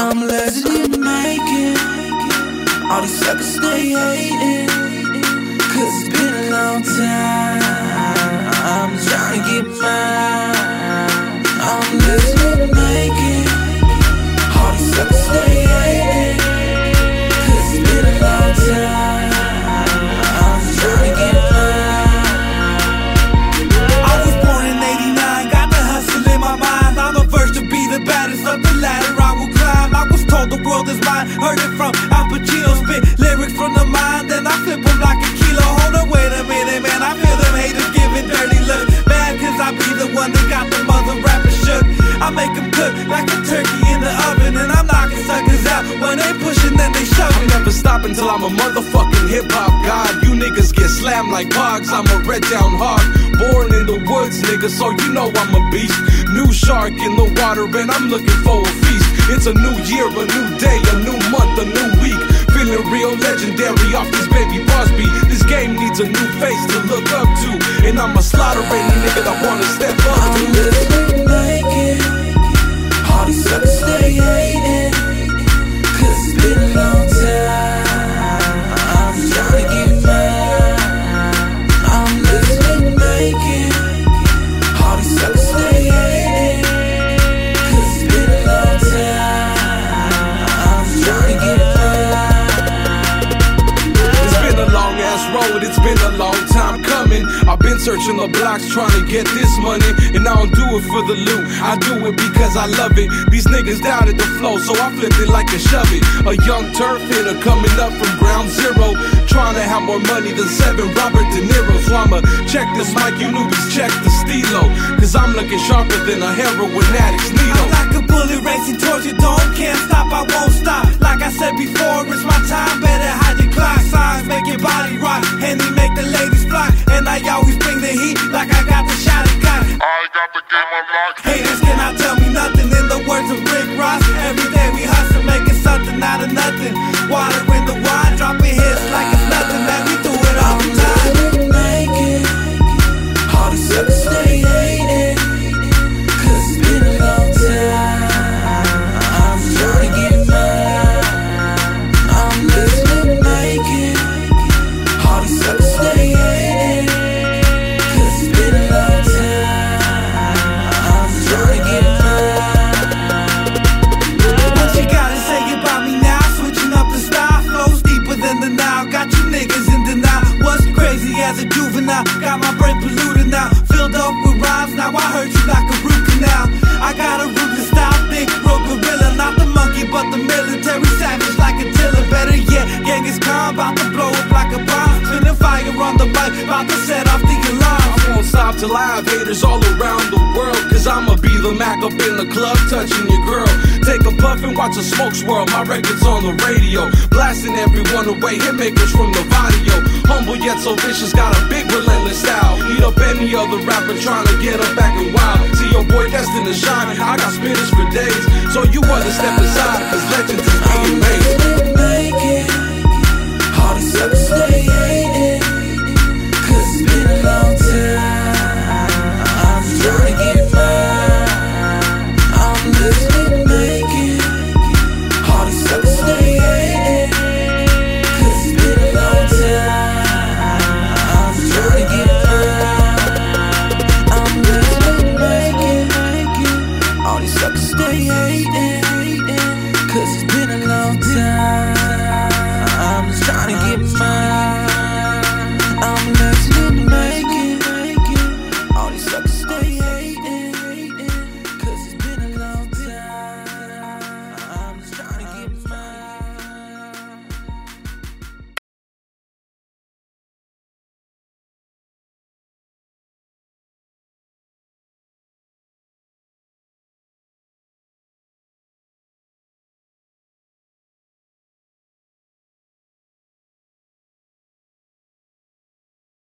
I'm legend in the making. All these suckers stay hating, cause it's been a long time. I'm trying to get mine. I'm legend in the making. All these suckers stay hating, cause it's been a long time. I'm trying to get mine. I was born in '89, got the hustle in my mind. I'm the first to be the baddest of the ladder I will climb. I was told the world is mine, heard it from Al Pacino. Spit lyrics from the mind, then I flip them like a kilo. Hold on, wait a minute, man, I feel them haters giving dirty looks. Mad cause I be the one that got the mother rappers shook. I make them cook like a turkey in the oven, and I'm knocking suckers out. When they pushing, then they shove. I'm never stopping till I'm a motherfucking hip-hop god. You niggas get slammed like hogs, I'm a red down hog. Born in the woods, nigga, so you know I'm a beast. New shark in the water, and I'm looking for a feast. It's a new year, a new day, a new month, a new week. Feeling real legendary off this baby boss beat. This game needs a new face to look up to, and I'ma slaughter any nigga that wanna step up to. I'm living like it. All these suckers stay hating, cause it's been a long time. I'm trying to get mine. I'm living like it. All these suckers stay hating, cause it's been a long time. I'm trying to get mine. It's been a long ass road, it's been a long time coming. I've been searching the blocks trying to get this money, and I don't do it for the loot, I do it because I love it. These niggas doubted the flow, so I flipped it like a shove it. A young turf hitter coming up from ground zero, trying to have more money than 7 Robert De Niro. So I'ma check this mic, you newbies check the stilo, cause I'm looking sharper than a heroin addict's needle. I'm like a bullet racing towards you, don't can't stop, I won't stop. Like I said before, it's my time, better hide your clock. Signs make your body rock, and they make the ladies flock. And I always bring the heat, like I got the shot and got it. I got the game unlocked. Haters cannot tell me nothing. In the words of Rick Ross, every day we hustle, making something out of nothing. Water in the wine, dropping hits like it's nothing. Man, we do it all the time. I'm living like it. All these suckers stay hating, cause it's been a long time. I'm trying to get mine. I'm living like it. All these suckers stay hating, cause it's been a long time. I'm trying to get mine. What you gotta say about me now? Switching up the style, flows deeper than the Nile. Got you niggas in denial. What's crazy as a juvenile? Got my brain polluted now, filled up with rhymes. Now I hurt you like a root canal. I got a ruthless style, thick, road gorilla, not the monkey but the military savage like a tiller. Better yet, Genghis Khan, bout to blow up like a bomb. Spinning fire on the mic, bout to set off the alarm. I won't stop till I have haters all around the world, cause I'ma be the Mac up in the club touching your girl. Take a puff and watch a smoke swirl, my record's on the radio, blasting everyone away, hitmakers from the Vadio. Humble yet so vicious, got a big relentless style. Eat up any other rapper trying to get up back and wild. See your boy destined to shine, I got spitters for days, so you wanna step aside, cause legends is being made.